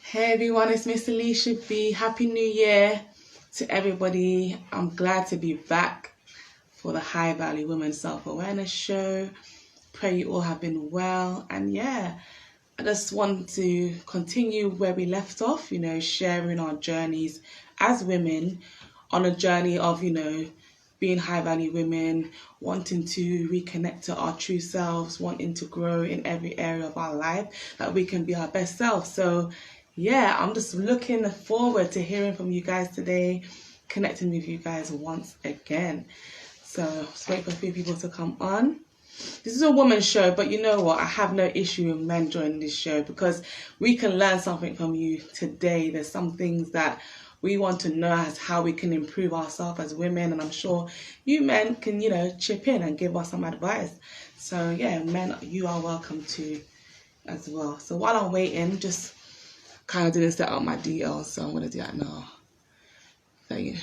Hey everyone, it's Miss Alicia B. Happy New Year to everybody. I'm glad to be back for the High Value Women Self-Awareness Show. Pray you all have been well. And yeah, I just want to continue where we left off, sharing our journeys as women on a journey of, being high value women, wanting to reconnect to our true selves, wanting to grow in every area of our life, that we can be our best self. So yeah, I'm just looking forward to hearing from you guys today, connecting with you guys once again. So just wait for a few people to come on. This is a woman's show, but you know what? I have no issue with men joining this show because we can learn something from you today. There's some things that we want to know as how we can improve ourselves as women, and I'm sure you men can, chip in and give us some advice. So yeah, men, you are welcome to as well. So while I'm waiting, just kind of didn't set up my details, so I'm gonna do that now. Thank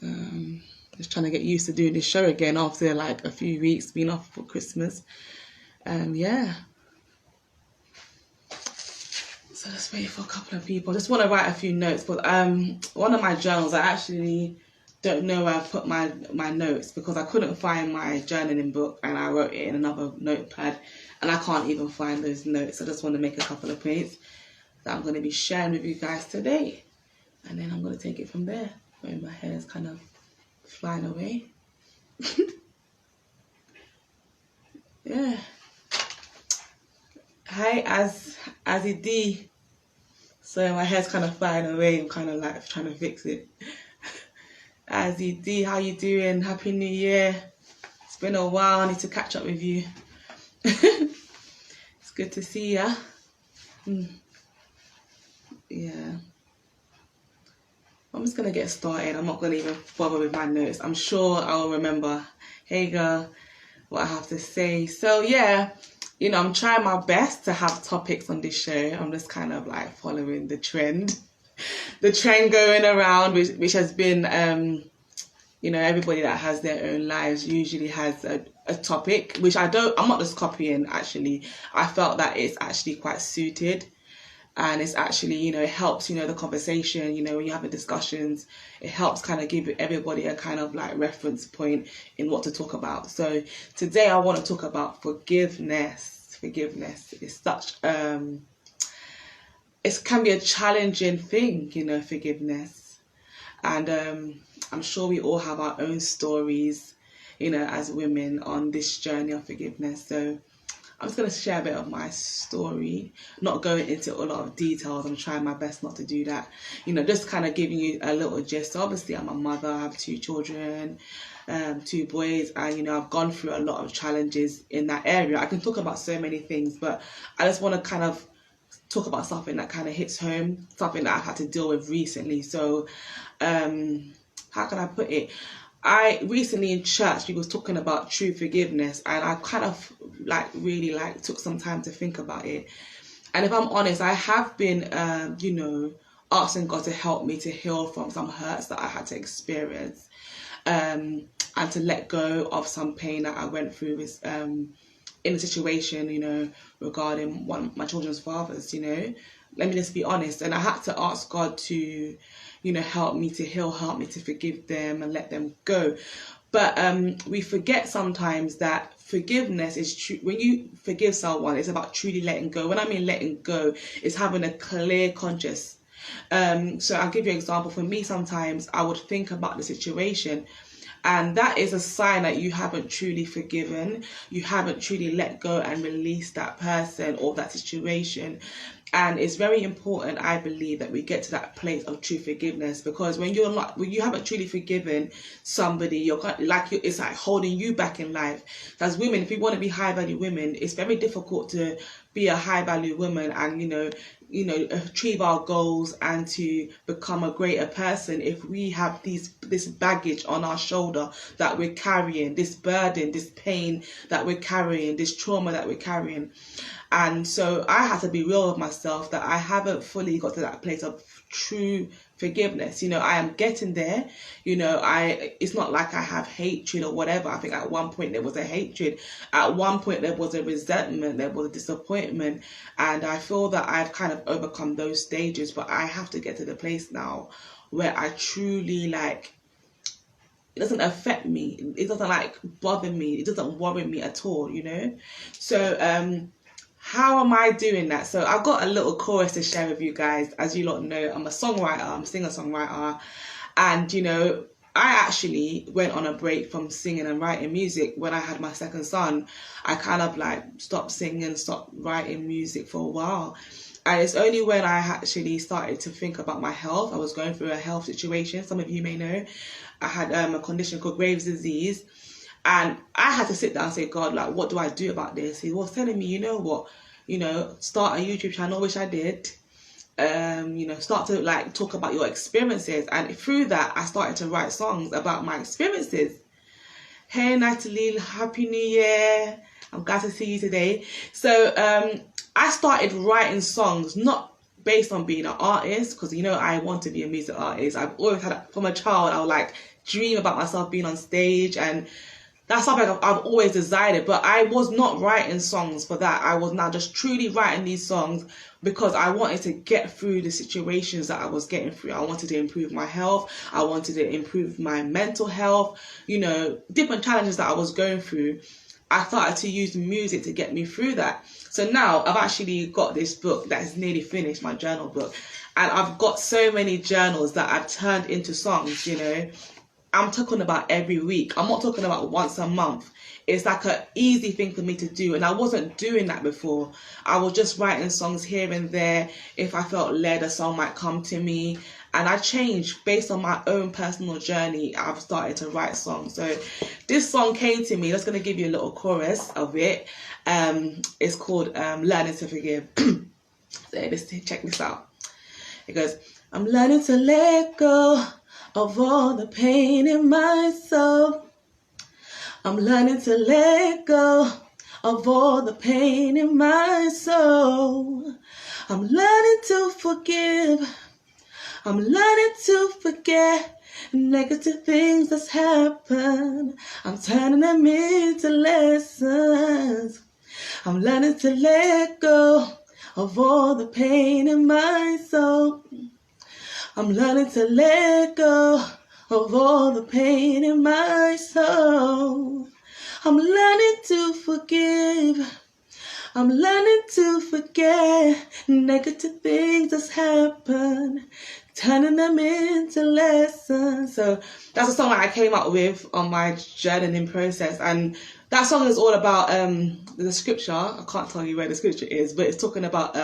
you. Just trying to get used to doing this show again after like a few weeks being off for Christmas. Yeah. So let's wait for a couple of people. Just want to write a few notes, but one of my journals, I actually don't know where I put my notes because I couldn't find my journaling book and I wrote it in another notepad and I can't even find those notes. I just want to make a couple of points that I'm going to be sharing with you guys today, and then I'm going to take it from there. When my hair is kind of flying away. Yeah. Hi, Azzy D. So my hair's kind of flying away. I'm kind of like trying to fix it. Azzy D, how you doing? Happy New Year. It's been a while. I need to catch up with you. It's good to see ya. Yeah. I'm just going to get started. I'm not going to even bother with my notes. I'm sure I'll remember, hey girl, what I have to say. So yeah, I'm trying my best to have topics on this show. I'm just kind of like following the trend. The trend going around, which has been, everybody that has their own lives usually has a topic, which I'm not just copying actually. I felt that it's actually quite suited. And it's actually, it helps, the conversation, when you're having discussions, it helps kind of give everybody a kind of like reference point in what to talk about. So today I want to talk about forgiveness. Forgiveness is such, it can be a challenging thing, forgiveness. And I'm sure we all have our own stories, as women on this journey of forgiveness. So I'm just going to share a bit of my story, not going into a lot of details. I'm trying my best not to do that. Just kind of giving you a little gist. So obviously, I'm a mother. I have 2 children, 2 boys. And, I've gone through a lot of challenges in that area. I can talk about so many things, but I just want to kind of talk about something that kind of hits home, something that I've had to deal with recently. So how can I put it? I recently in church, we was talking about true forgiveness, and I kind of really took some time to think about it. And if I'm honest, I have been, asking God to help me to heal from some hurts that I had to experience, and to let go of some pain that I went through with, in a situation, regarding one of my children's fathers, Let me just be honest. And I had to ask God to, help me to heal, help me to forgive them and let them go. But we forget sometimes that forgiveness is true. When you forgive someone, it's about truly letting go. When I mean letting go, it's having a clear conscience. So I'll give you an example. For me, sometimes I would think about the situation, and that is a sign that you haven't truly forgiven. You haven't truly let go and released that person or that situation. And it's very important, I believe, that we get to that place of true forgiveness, because when you haven't truly forgiven somebody, it's like holding you back in life. As women, if we want to be high value women, it's very difficult to be a high value woman and achieve our goals and to become a greater person if we have this baggage on our shoulder that we're carrying, this burden, this pain that we're carrying, this trauma that we're carrying. And so I had to be real with myself that I haven't fully got to that place of true forgiveness. I am getting there. It's not like I have hatred or whatever. I think at one point there was a hatred. At one point there was a resentment, there was a disappointment. And I feel that I've kind of overcome those stages, but I have to get to the place now where I truly it doesn't affect me. It doesn't bother me. It doesn't worry me at all, So, how am I doing that? So I've got a little chorus to share with you guys. As you lot know, I'm a songwriter, I'm a singer-songwriter. And, I actually went on a break from singing and writing music when I had my second son. I kind of stopped singing, stopped writing music for a while. And it's only when I actually started to think about my health. I was going through a health situation. Some of you may know. I had a condition called Graves' disease. And I had to sit down and say, God, what do I do about this? He was telling me, start a YouTube channel, which I did. Start to talk about your experiences. And through that, I started to write songs about my experiences. Hey, Natalie, Happy New Year. I'm glad to see you today. So I started writing songs, not based on being an artist, because, I want to be a music artist. I've always had, from a child, I would dream about myself being on stage, and that's something I've always desired, but I was not writing songs for that. I was now just truly writing these songs because I wanted to get through the situations that I was getting through. I wanted to improve my health. I wanted to improve my mental health, different challenges that I was going through. I started to use music to get me through that. So now I've actually got this book that is nearly finished, my journal book. And I've got so many journals that I've turned into songs, I'm talking about every week. I'm not talking about once a month. It's an easy thing for me to do. And I wasn't doing that before. I was just writing songs here and there. If I felt led, a song might come to me. And I changed based on my own personal journey. I've started to write songs. So this song came to me. I'm just going to give you a little chorus of it. It's called Learning to Forgive. So let's check this out. It goes, I'm learning to let go of all the pain in my soul. I'm learning to let go of all the pain in my soul. I'm learning to forgive. I'm learning to forget negative things that's happened. I'm turning them into lessons. I'm learning to let go of all the pain in my soul. I'm learning to let go of all the pain in my soul. I'm learning to forgive. I'm learning to forget negative things that's happened, turning them into lessons. So that's a song that I came up with on my journaling process. And that song is all about the scripture. I can't tell you where the scripture is, but it's talking about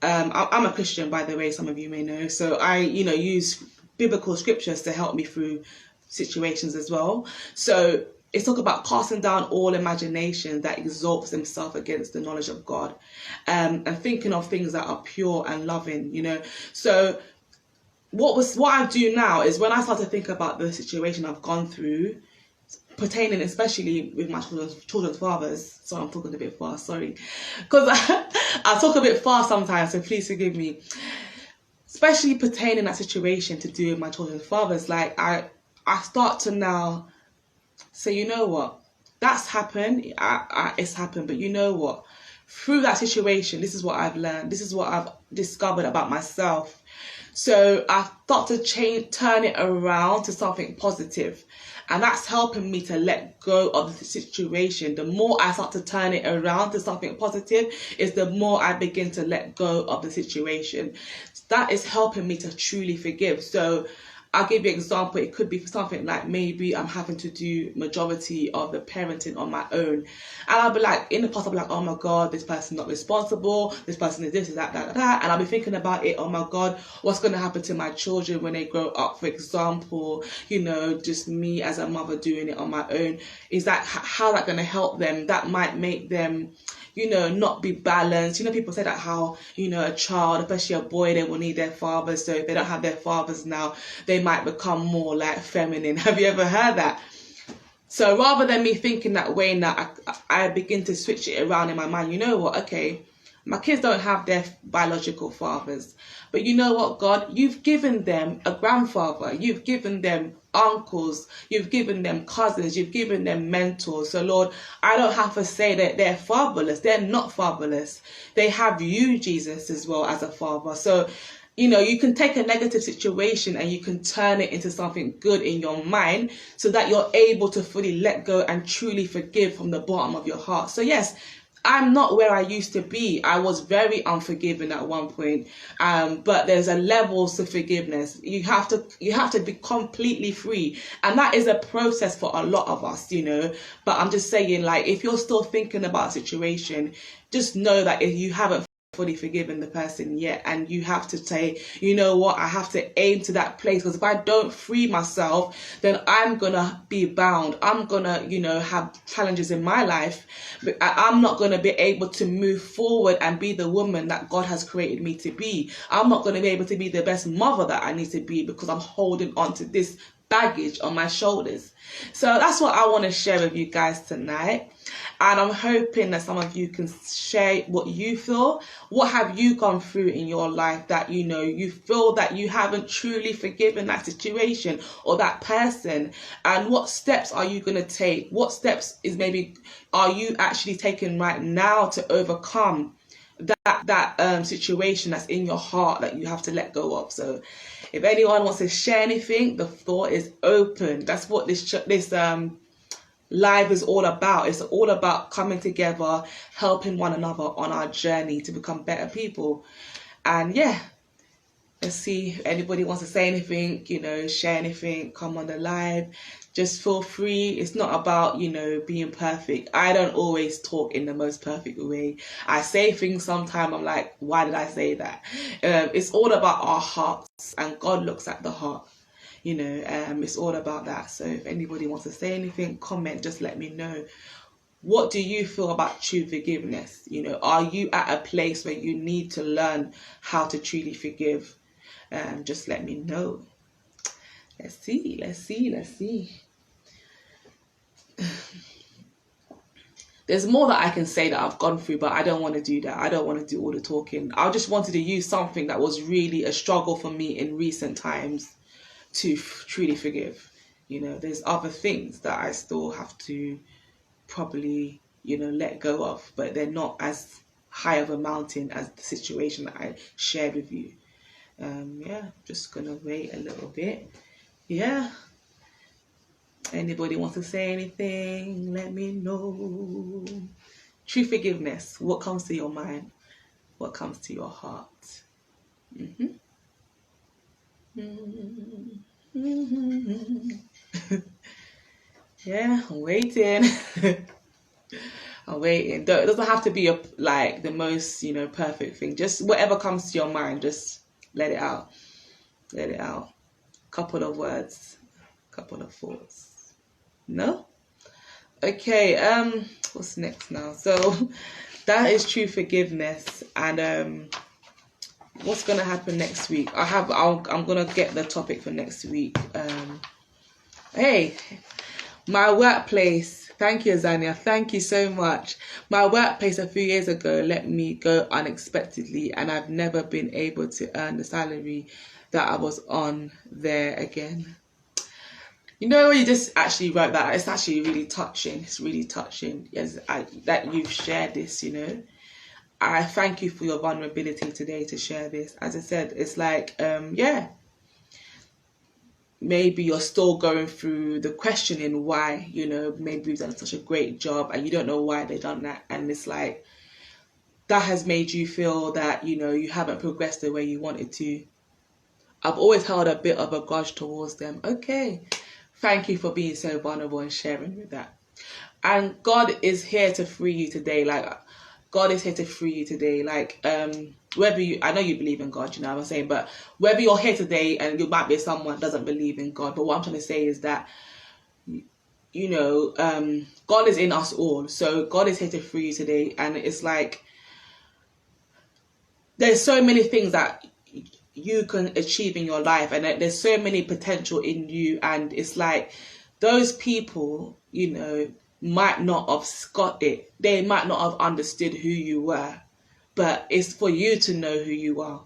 I'm a Christian, by the way, some of you may know. So I, use biblical scriptures to help me through situations as well. So it's talking about casting down all imagination that exalts himself against the knowledge of God, and thinking of things that are pure and loving, So what I do now is when I start to think about the situation I've gone through, pertaining especially with my children's fathers. So I'm talking a bit fast, sorry, because I talk a bit fast sometimes, so please forgive me. Especially pertaining that situation to do with my children's fathers, I start to now say, you know what, that's happened, it's happened, but you know what, through that situation, this is what I've learned, this is what I've discovered about myself. So I start to turn it around to something positive. And that's helping me to let go of the situation. The more I start to turn it around to something positive, is the more I begin to let go of the situation. That is helping me to truly forgive. So I'll give you an example. It could be something like maybe I'm having to do majority of the parenting on my own. And I'll be in the past, I'll be oh my God, this person's not responsible. This person is this, is that. And I'll be thinking about it, oh my God, what's going to happen to my children when they grow up, for example, just me as a mother doing it on my own. Is that, how that going to help them? That might make them, not be balanced. People say that how, a child, especially a boy, they will need their fathers. So if they don't have their fathers now, they might become more feminine. Have you ever heard that? So rather than me thinking that way now, I begin to switch it around in my mind. You know what? Okay, my kids don't have their biological fathers. But you know what, God? You've given them a grandfather. You've given them uncles. You've given them cousins. You've given them mentors. So, Lord, I don't have to say that they're fatherless. They're not fatherless. They have you, Jesus, as well as a father. So, you know, you can take a negative situation and you can turn it into something good in your mind so that you're able to fully let go and truly forgive from the bottom of your heart. So yes, I'm not where I used to be. I was very unforgiving at one point. But there's a levels to forgiveness. You have to be completely free. And that is a process for a lot of us, you know. But I'm just saying, like, if you're still thinking about a situation, just know that if you haven't fully forgiven the person yet, and you have to say, you know what, I have to aim to that place, because if I don't free myself, then I'm gonna be bound. I'm gonna, you know, have challenges in my life, but I'm not gonna be able to move forward and be the woman that God has created me to be. I'm not gonna be able to be the best mother that I need to be because I'm holding on to this baggage on my shoulders. So that's what I want to share with you guys tonight. And I'm hoping that some of you can share what you feel. What have you gone through in your life that, you know, you feel that you haven't truly forgiven that situation or that person? And what steps are you going to take? What steps are you actually taking right now to overcome that situation that's in your heart that you have to let go of? So if anyone wants to share anything, the floor is open. That's what this live is all about. It's all about coming together, helping one another on our journey to become better people. And yeah, let's see if anybody wants to say anything, you know, share anything, come on the live. Just feel free. It's not about, you know, being perfect. I don't always talk in the most perfect way. I say things sometimes, I'm like, why did I say that? It's all about our hearts, and God looks at the heart. You know, it's all about that. So if anybody wants to say anything, comment, just let me know. What do you feel about true forgiveness? You know, are you at a place where you need to learn how to truly forgive? Just let me know. Let's see. There's more that I can say that I've gone through, but I don't want to do that. I don't want to do all the talking. I just wanted to use something that was really a struggle for me in recent times to truly forgive. You know, there's other things that I still have to probably, you know, let go of, but they're not as high of a mountain as the situation that I shared with you. Yeah, just gonna wait a little bit. Yeah, anybody wants to say anything, let me know. True forgiveness, what comes to your mind? What comes to your heart? Yeah, I'm waiting. I'm waiting. It doesn't have to be the most, you know, perfect thing. Just whatever comes to your mind, just let it out. Let it out. Couple of words, couple of thoughts. No? Okay, what's next now? So that is true forgiveness. And what's gonna happen next week? I'm gonna get the topic for next week. Hey, my workplace. Thank you, Zania. Thank you so much. My workplace a few years ago let me go unexpectedly, and I've never been able to earn the salary that I was on there again. You know, you just actually wrote that. It's actually really touching. It's really touching. Yes, that you've shared this, you know. I thank you for your vulnerability today to share this. As I said, it's like, yeah, maybe you're still going through the questioning why, you know, maybe you've done such a great job and you don't know why they've done that. And it's like, that has made you feel that, you know, you haven't progressed the way you wanted to. I've always held a bit of a grudge towards them. Okay. Thank you for being so vulnerable and sharing with that. And God is here to free you today. Like, God is here to free you today. Like, whether I know you believe in God, you know what I'm saying, but whether you're here today and you might be someone that doesn't believe in God, but what I'm trying to say is that, you know, God is in us all. So God is here to free you today. And it's like, there's so many things that you can achieve in your life, and there's so many potential in you, and it's like those people you know, might not have got it. They might not have understood who you were, but it's for you to know who you are.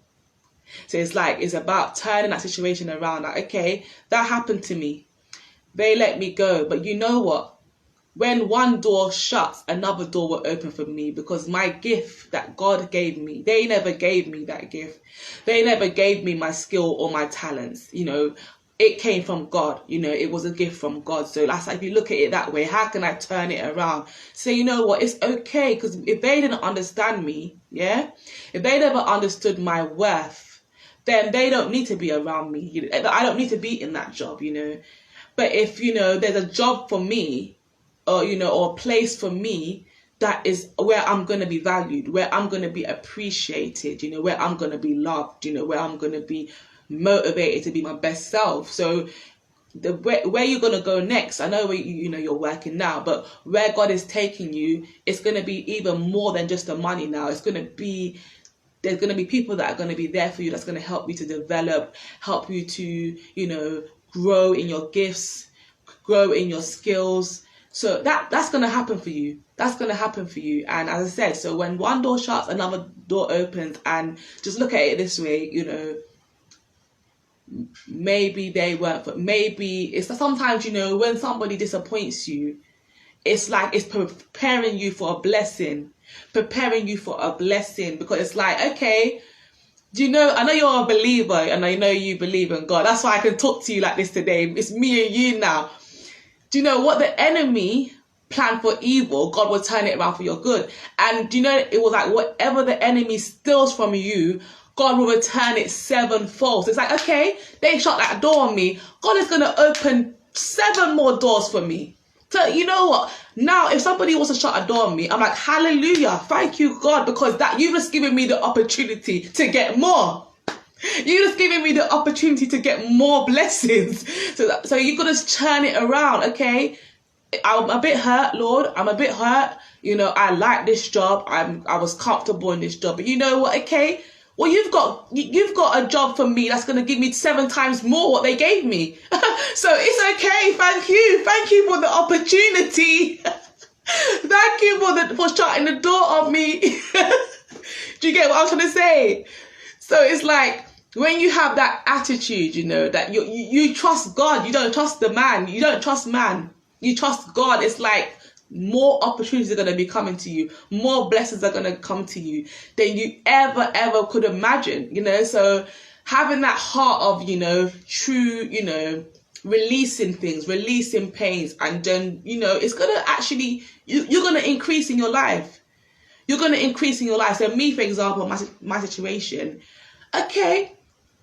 So it's about turning that situation around. Like, okay, that happened to me. They let me go. But you know what? When one door shuts, another door will open for me, because my gift that God gave me, they never gave me that gift. They never gave me my skill or my talents. You know, it came from God. You know, it was a gift from God. So that's like, if you look at it that way, how can I turn it around? So you know what? It's okay, because if they didn't understand me, yeah, if they never understood my worth, then they don't need to be around me. I don't need to be in that job, you know. But if, you know, there's a job for me, or, you know, or a place for me that is where I'm going to be valued, where I'm going to be appreciated, you know, where I'm going to be loved, you know, where I'm going to be motivated to be my best self. So where you're going to go next, I know where you know you're working now, but where God is taking you, it's going to be even more than just the money now. It's going to be, there's going to be people that are going to be there for you, that's going to help you to develop, help you to, you know, grow in your gifts, grow in your skills. So that's going to happen for you. That's going to happen for you. And as I said, so when one door shuts, another door opens. And just look at it this way, you know, maybe they weren't, but maybe it's sometimes, you know, when somebody disappoints you, it's like it's preparing you for a blessing, because it's like, okay, do you know, I know you're a believer and I know you believe in God. That's why I can talk to you like this today. It's me and you now. Do you know what the enemy planned for evil, God will turn it around for your good? And do you know, it was like whatever the enemy steals from you, God will return it sevenfold. So it's like, okay, they shut that door on me. God is going to open 7 more doors for me. So you know what? Now, if somebody wants to shut a door on me, I'm like, hallelujah, thank you, God, because that you've just given me the opportunity to get more. You're just giving me the opportunity to get more blessings. So you're going to turn it around, okay? I'm a bit hurt, Lord. I'm a bit hurt. You know, I like this job. I was comfortable in this job. But you know what, okay? Well, you've got a job for me that's going to give me 7 times more what they gave me. So it's okay. Thank you. Thank you for the opportunity. Thank you for shutting the door on me. Do you get what I'm trying to say? So it's like, when you have that attitude, you know, that you trust God, you don't trust the man, you don't trust man, you trust God. It's like more opportunities are going to be coming to you, more blessings are going to come to you than you ever could imagine, you know. So having that heart of, you know, true, you know, releasing things, releasing pains, and then, you know, it's going to actually, you're going to increase in your life. You're going to increase in your life. So me, for example, my situation, okay,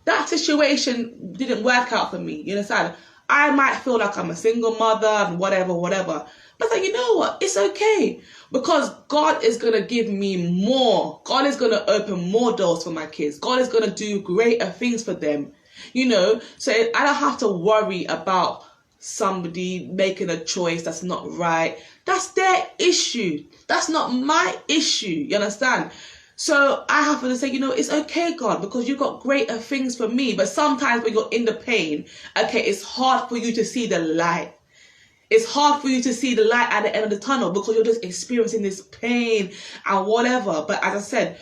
that situation didn't work out for me. You understand? I might feel like I'm a single mother and whatever. But like, you know what? It's okay, because God is going to give me more. God is going to open more doors for my kids. God is going to do greater things for them. You know, so I don't have to worry about somebody making a choice that's not right. That's their issue. That's not my issue. You understand? So I have to say, you know, it's okay, God, because you've got greater things for me. But sometimes when you're in the pain, okay, it's hard for you to see the light. It's hard for you to see the light at the end of the tunnel, because you're just experiencing this pain and whatever. But as I said,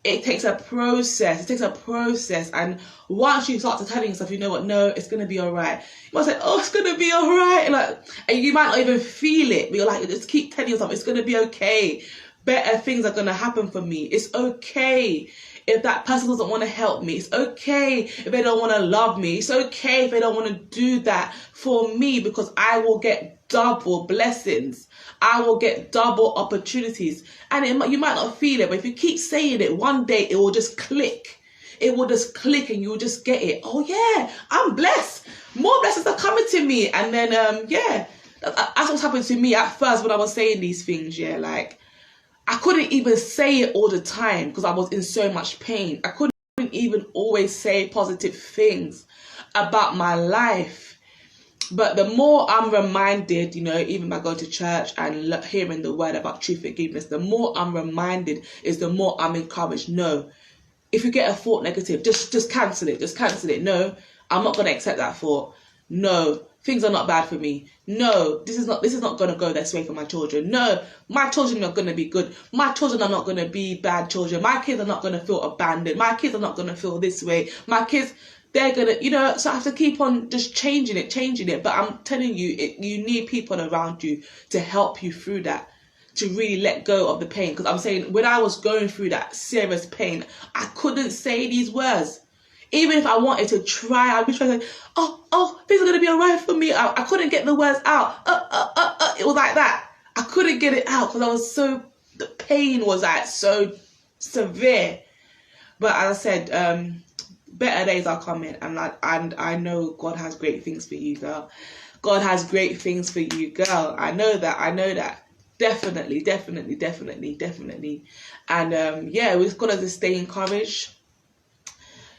it takes a process. It takes a process. And once you start to tell yourself, you know what, no, it's going to be all right. You might say, oh, it's going to be all right. Like, and you might not even feel it, but you're like, just keep telling yourself, it's going to be okay. Better things are going to happen for me. It's okay if that person doesn't want to help me. It's okay if they don't want to love me. It's okay if they don't want to do that for me, because I will get double blessings. I will get double opportunities. And you might not feel it, but if you keep saying it, one day it will just click. It will just click and you will just get it. Oh yeah, I'm blessed. More blessings are coming to me. And then, yeah, that's what's happened to me at first when I was saying these things. Yeah, like, I couldn't even say it all the time because I was in so much pain. I couldn't even always say positive things about my life. But the more I'm reminded, you know, even by going to church and hearing the word about true forgiveness, the more I'm reminded is the more I'm encouraged. No, if you get a thought negative, just cancel it. Just cancel it. No, I'm not going to accept that thought. No, things are not bad for me. No, this is not going to go this way for my children. No, my children are going to be good. My children are not going to be bad children. My kids are not going to feel abandoned. My kids are not going to feel this way. My kids, they're going to, so I have to keep on just changing it. But I'm telling you, you need people around you to help you through that, to really let go of the pain. Because I'm saying, when I was going through that serious pain, I couldn't say these words. Even if I wanted to try, I'd be trying to say, things are going to be all right for me. I couldn't get the words out. It was like that. I couldn't get it out because the pain was like so severe. But as I said, better days are coming, and I know God has great things for you, girl. God has great things for you, girl. I know that. Definitely. And yeah, we've got to just stay encouraged.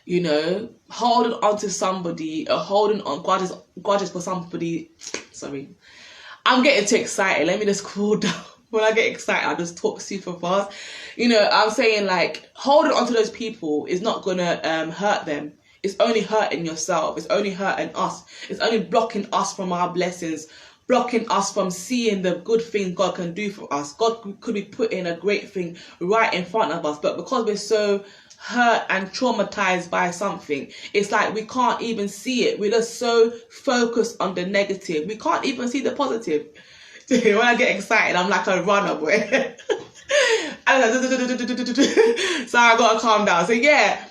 You know, holding on to somebody, or holding on, God is for somebody. Sorry, I'm getting too excited. Let me just cool down. When I get excited, I just talk super fast. You know, I'm saying, like, holding on to those people is not gonna hurt them. It's only hurting yourself. It's only hurting us. It's only blocking us from our blessings, blocking us from seeing the good thing God can do for us. God could be putting a great thing right in front of us, but because we're so hurt and traumatized by something, it's like we can't even see it. We're just so focused on the negative. We can't even see the positive. When I get excited, I'm like a runner, boy. So I gotta calm down. So yeah,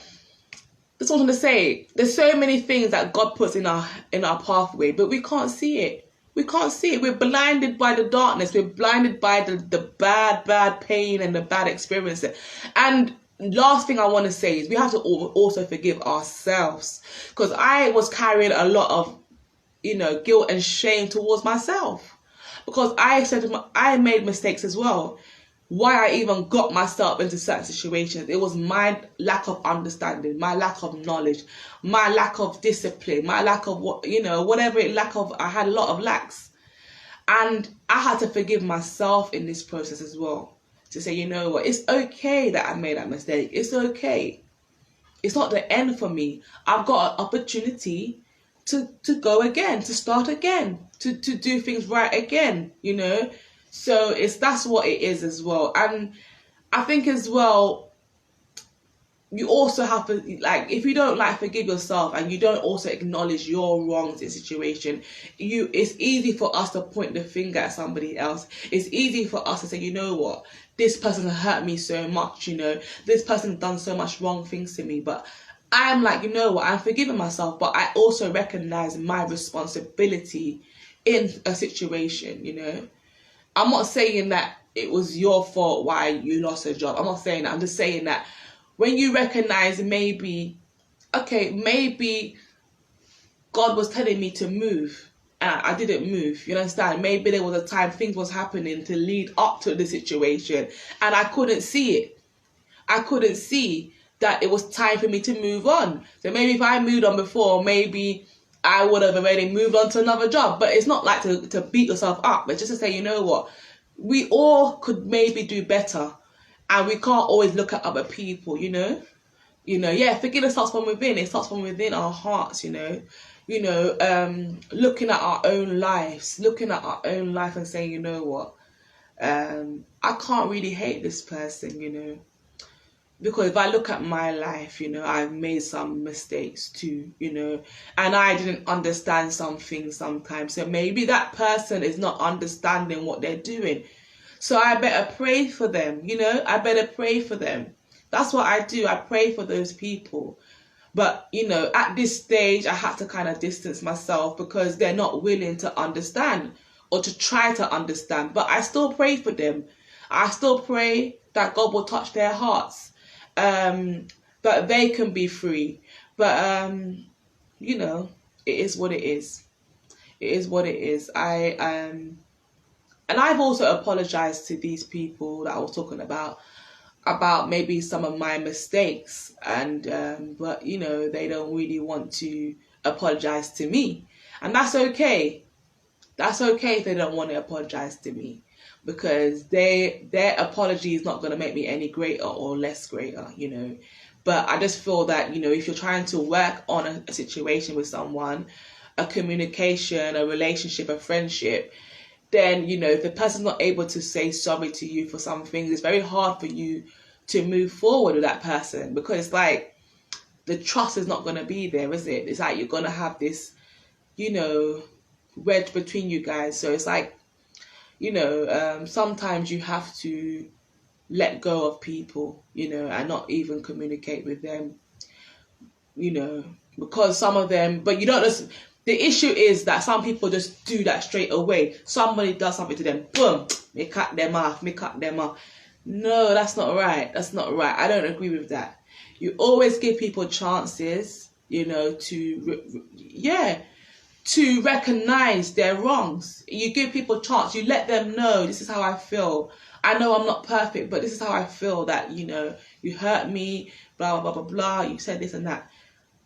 that's what I'm gonna say. There's so many things that God puts in our pathway, but we can't see it. We can't see it. We're blinded by the darkness. We're blinded by the bad pain and the bad experiences. And last thing I want to say is we have to also forgive ourselves, because I was carrying a lot of, guilt and shame towards myself, because I made mistakes as well. Why I even got myself into certain situations, it was my lack of understanding, my lack of knowledge, my lack of discipline, my lack of I had a lot of lacks, and I had to forgive myself in this process as well. To say, you know what, it's okay that I made that mistake. It's okay. It's not the end for me. I've got an opportunity to go again, to start again, to do things right again, So that's what it is as well. And I think as well, you also have to, if you don't forgive yourself and you don't also acknowledge your wrongs in situation, it's easy for us to point the finger at somebody else. It's easy for us to say, you know what, this person hurt me so much, this person done so much wrong things to me. But I'm like, you know what, I'm forgiving myself, but I also recognize my responsibility in a situation, I'm not saying that it was your fault why you lost a job. I'm not saying that. I'm just saying that when you recognize maybe God was telling me to move and I didn't move, you understand? Maybe there was a time things was happening to lead up to the situation and I couldn't see it. I couldn't see that it was time for me to move on. So maybe if I moved on before, maybe I would have already moved on to another job. But it's not like to beat yourself up, but just to say, you know what, we all could maybe do better. And we can't always look at other people, forgiveness starts from within. It starts from within our hearts, looking at our own lives, and saying, you know what, I can't really hate this person, because if I look at my life, I've made some mistakes too, and I didn't understand some things sometimes. So maybe that person is not understanding what they're doing. So I better pray for them, I better pray for them. That's what I do. I pray for those people. But, at this stage, I have to kind of distance myself because they're not willing to understand or to try to understand. But I still pray for them. I still pray that God will touch their hearts, that they can be free. But, it is what it is. It is what it is. And I've also apologized to these people that I was talking about maybe some of my mistakes, and but they don't really want to apologize to me, and that's okay. That's okay if they don't want to apologize to me, because their apology is not going to make me any greater or less greater, But I just feel that if you're trying to work on a situation with someone, a communication, a relationship, a friendship, then, you know, if the person's not able to say sorry to you for some things, it's very hard for you to move forward with that person, because it's like the trust is not going to be there, is it? It's like you're going to have this, you know, wedge between you guys. So it's like, you know, sometimes you have to let go of people, you know, and not even communicate with them, you know, because some of them, but you don't just, the issue is that some people just do that straight away. Somebody does something to them, boom, me cut them off. No, that's not right. That's not right. I don't agree with that. You always give people chances, you know, to recognize their wrongs. You give people a chance. You let them know, this is how I feel. I know I'm not perfect, but this is how I feel, that, you know, you hurt me, blah, blah, blah, blah, blah. You said this and that.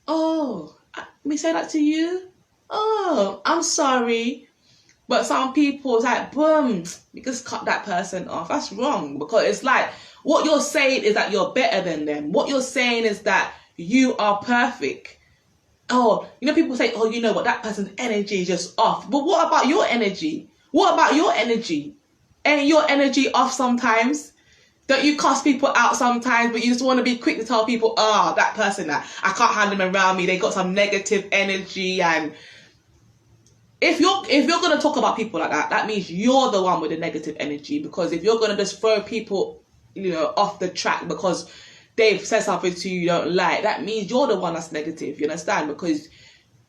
Oh, me say that to you? Oh, I'm sorry. But some people, it's like, boom, you just cut that person off. That's wrong, because it's like, what you're saying is that you're better than them. What you're saying is that you are perfect. Oh, you know, people say, oh, you know what, that person's energy is just off. But what about your energy? What about your energy? Ain't your energy off sometimes? Don't you cuss people out sometimes, but you just want to be quick to tell people, oh, that person, that I can't handle them around me, they got some negative energy. And if you're going to talk about people like that, that means you're the one with the negative energy. Because if you're going to just throw people, you know, off the track because they've said something to you don't like, that means you're the one that's negative. You understand? Because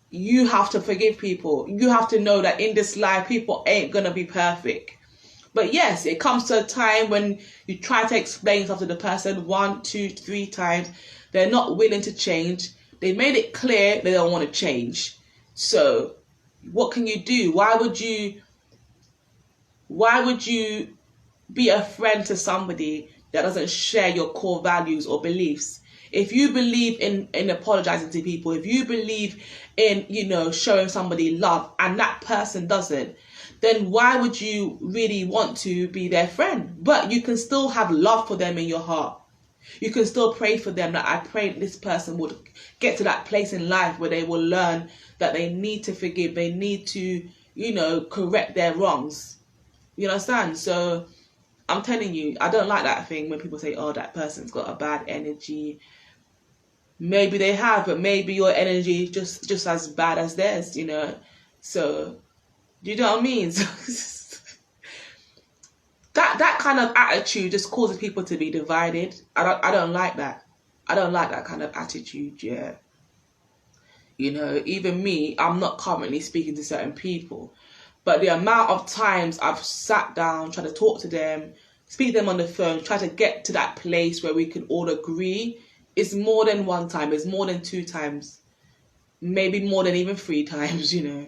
you have to forgive people. You have to know that in this life, people ain't going to be perfect. But yes, it comes to a time when you try to explain something to the person 1, 2, 3 times. They're not willing to change. They made it clear they don't want to change. So what can you do? Why would you be a friend to somebody that doesn't share your core values or beliefs? If you believe in apologizing to people, if you believe in, you know, showing somebody love, and that person doesn't, then why would you really want to be their friend? But you can still have love for them in your heart. You can still pray for them, that I pray that this person would get to that place in life where they will learn that they need to forgive. They need to, you know, correct their wrongs. You understand? So I'm telling you, I don't like that thing when people say, oh, that person's got a bad energy. Maybe they have, but maybe your energy is just as bad as theirs, you know. So, you know what I mean? that kind of attitude just causes people to be divided. I don't like that. I don't like that kind of attitude, yeah. You know, even me, I'm not currently speaking to certain people, but the amount of times I've sat down, tried to talk to them, speak to them on the phone, try to get to that place where we can all agree, is more than 1 time, it's more than 2 times, maybe more than even 3 times, you know.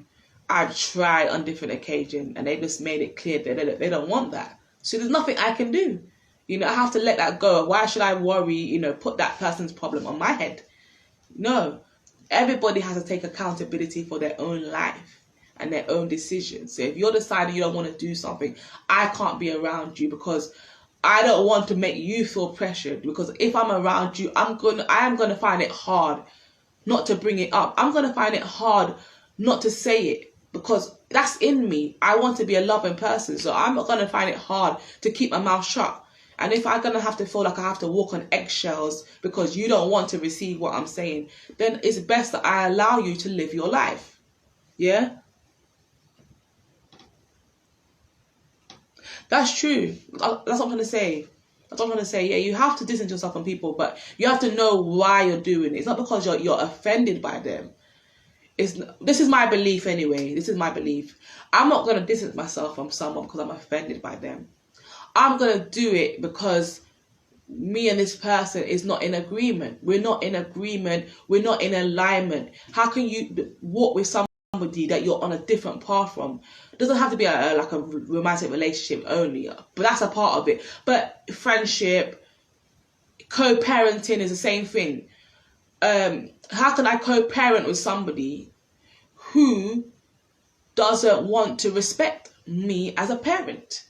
I've tried on different occasions, and they just made it clear that they don't want that. So there's nothing I can do. You know, I have to let that go. Why should I worry, you know, put that person's problem on my head? No. Everybody has to take accountability for their own life and their own decisions. So if you're deciding you don't want to do something, I can't be around you, because I don't want to make you feel pressured. Because if I'm around you, I am going to find it hard not to bring it up. I'm going to find it hard not to say it, because that's in me. I want to be a loving person, so I'm not going to find it hard to keep my mouth shut. And if I'm going to have to feel like I have to walk on eggshells because you don't want to receive what I'm saying, then it's best that I allow you to live your life. Yeah? That's true. That's what I'm going to say. That's what I'm going to say. Yeah, you have to distance yourself from people, but you have to know why you're doing it. It's not because you're offended by them. This is my belief anyway. This is my belief. I'm not going to distance myself from someone because I'm offended by them. I'm going to do it because me and this person is not in agreement. We're not in agreement. We're not in alignment. How can you walk with somebody that you're on a different path from? It doesn't have to be like a romantic relationship only, but that's a part of it. But friendship, co-parenting is the same thing. How can I co-parent with somebody who doesn't want to respect me as a parent?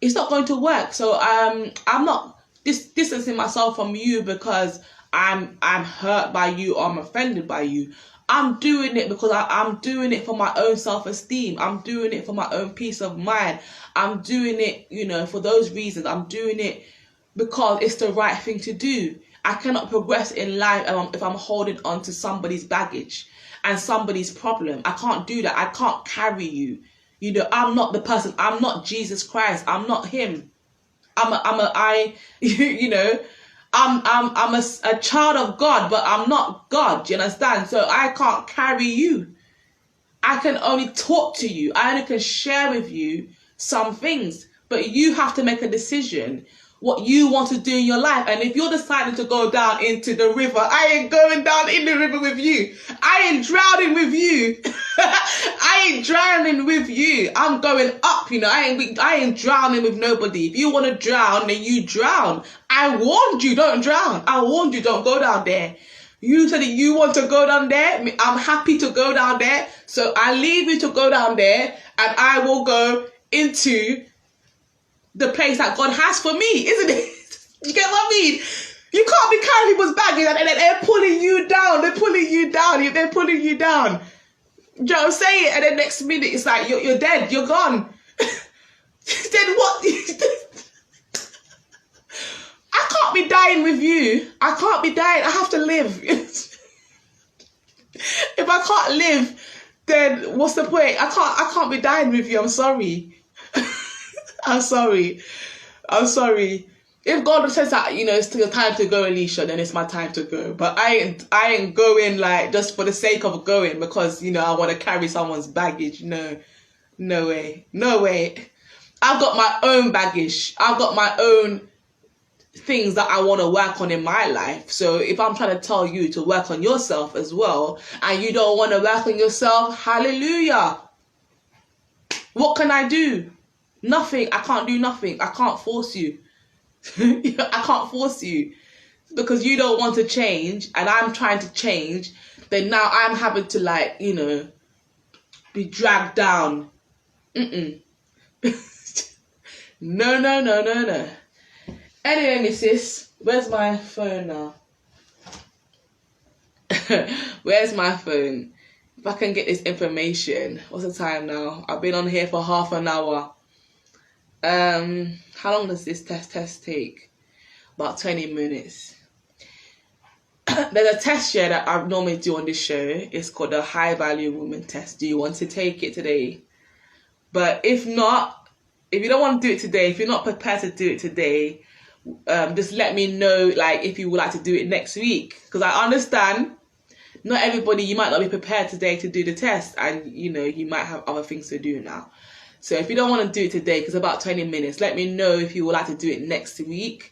It's not going to work. So I'm not distancing myself from you because I'm hurt by you or I'm offended by you. I'm doing it because I'm doing it for my own self-esteem. I'm doing it for my own peace of mind. I'm doing it, for those reasons. I'm doing it because it's the right thing to do. I cannot progress in life if I'm holding on to somebody's baggage and somebody's problem. I can't do that. I can't carry you. I'm not the person. I'm not Jesus Christ. I'm not him. I'm a child of God, but I'm not God. Do you understand? So I can't carry you. I can only talk to you. I only can share with you some things, but you have to make a decision what you want to do in your life. And if you're deciding to go down into the river, I ain't going down in the river with you. I ain't drowning with you. I ain't drowning with you. I'm going up, I ain't drowning with nobody. If you want to drown, then you drown. I warned you, don't drown. I warned you, don't go down there. You said that you want to go down there. I'm happy to go down there. So I leave you to go down there, and I will go into the place that God has for me, isn't it? You get what I mean? You can't be carrying people's baggage and they're pulling you down. They're pulling you down. They're pulling you down. Do you know what I'm saying? And then next minute, it's like, you're dead. You're gone. Then what? I can't be dying with you. I can't be dying. I have to live. If I can't live, then what's the point? I can't be dying with you. I'm sorry. I'm sorry. If God says that, it's your time to go, Alicia, then it's my time to go. But I ain't going like just for the sake of going because, I want to carry someone's baggage. No way. I've got my own baggage. I've got my own things that I want to work on in my life. So if I'm trying to tell you to work on yourself as well, and you don't want to work on yourself, hallelujah. What can I do? Nothing. I can't do nothing. I can't force you. I can't force you because you don't want to change and I'm trying to change. Then now I'm having to be dragged down. No. Anyway, missus, where's my phone now? Where's my phone? If I can get this information. What's the time now? I've been on here for half an hour. How long does this test take? About 20 minutes. There's a test here that I normally do on this show. It's called the High Value Woman Test. Do you want to take it today? But if not, if you don't want to do it today, if you're not prepared to do it today, just let me know if you would like to do it next week. Because I understand not everybody, you might not be prepared today to do the test, and you might have other things to do now. So if you don't want to do it today, because it's about 20 minutes, let me know if you would like to do it next week.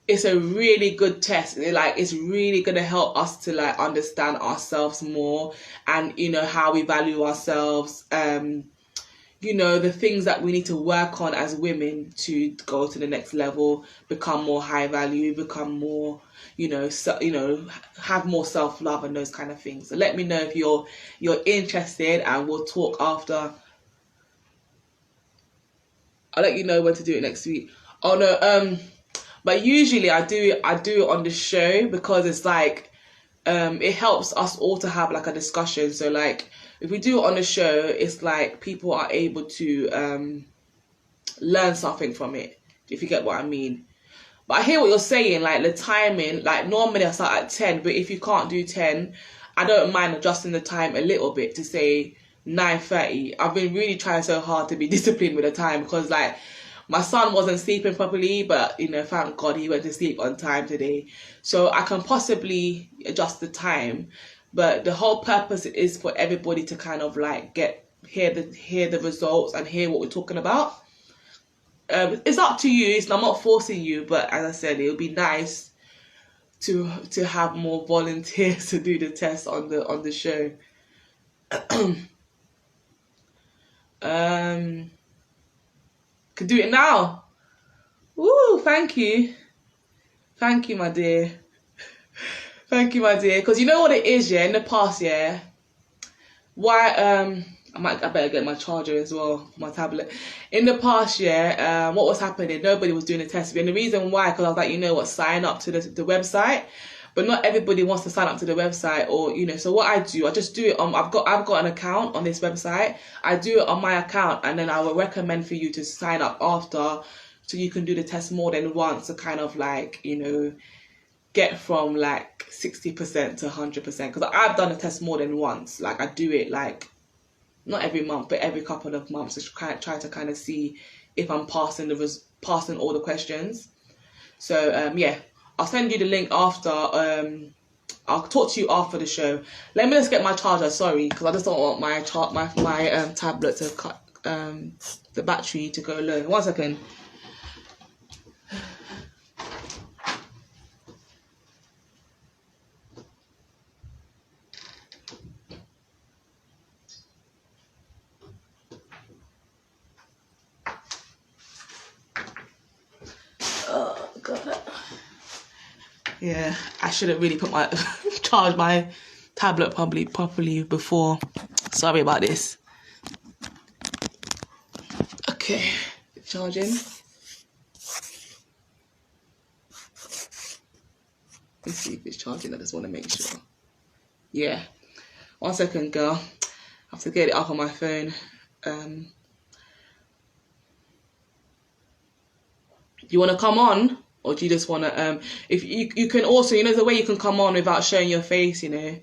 It's a really good test. It's really going to help us to understand ourselves more and, how we value ourselves. The things that we need to work on as women to go to the next level, become more high value, become more, have more self-love and those kind of things. So let me know if you're interested, and we'll talk after. I'll let you know when to do it next week. Oh no, but usually I do it on the show because it's it helps us all to have a discussion. So if we do it on the show, it's people are able to learn something from it, if you get what I mean. But I hear what you're saying, the timing, normally I start at 10, but if you can't do 10, I don't mind adjusting the time a little bit to say 9:30. I've been really trying so hard to be disciplined with the time because my son wasn't sleeping properly, but thank God he went to sleep on time today. So I can possibly adjust the time, but the whole purpose is for everybody to kind of hear the results and hear what we're talking about. It's up to you. I'm not forcing you, but as I said, it would be nice to have more volunteers to do the test on the show. Could do it now. Woo, thank you, my dear. Thank you, my dear. Because you know what it is, in the past, why I better get my charger as well, my tablet. In the past, what was happening? Nobody was doing the test, and the reason why, because I was sign up to the website. but not everybody wants to sign up to the website, or you know. So what I do, I just do it on. I've got an account on this website. I do it on my account, and then I will recommend for you to sign up after, so you can do the test more than once to kind of like, you know, get from like 60% to 100%. Because I've done a test more than once. Like I do it like not every month, but every couple of months to try to kind of see if I'm passing all the questions. So yeah, I'll send you the link after. I'll talk to you after the show. Let me just get my charger. Sorry, because I just don't want my tablet to cut the battery to go low. 1 second. Oh god. Yeah, I should have really put my charge my tablet properly before. Sorry about this. Okay, charging. Let's see if it's charging. I just want to make sure. Yeah. 1 second, girl. I have to get it up on my phone. Do you want to come on, or do you just want to? If you can also, you know, the way you can come on without showing your face. You know,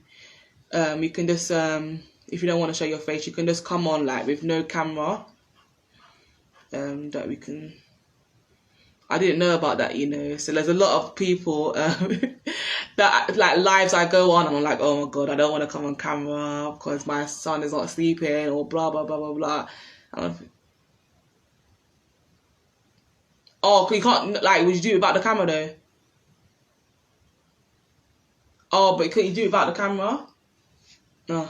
you can just if you don't want to show your face, you can just come on like with no camera. That we can. I didn't know about that, you know. So there's a lot of people that like lives I go on, and I'm like, oh my god, I don't want to come on camera because my son is not sleeping, or blah blah blah blah blah. Oh, you can't, like, would you do it without the camera though? Oh, but couldn't you do it without the camera? No.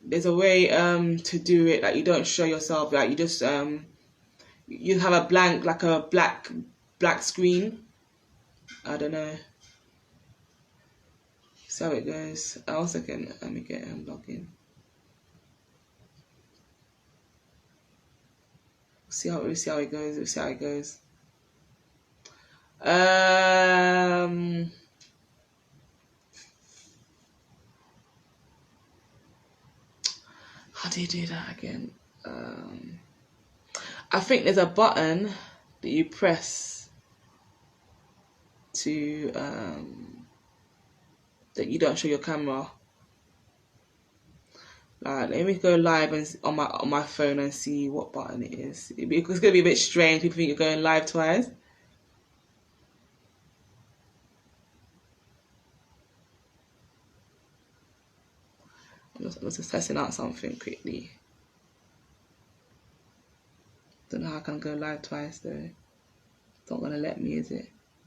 There's a way to do it, like you don't show yourself, like you just you have a blank, like a black screen. I don't know. So it goes. 1 second, let me get logged in. See how it goes. We'll see how it goes. How do you do that again? I think there's a button that you press to that you don't show your camera. Like, let me go live and on my phone and see what button it is. It's gonna be a bit strange. People think you're going live twice. I'm just testing out something quickly. Don't know how I can go live twice though. It's not gonna let me, is it?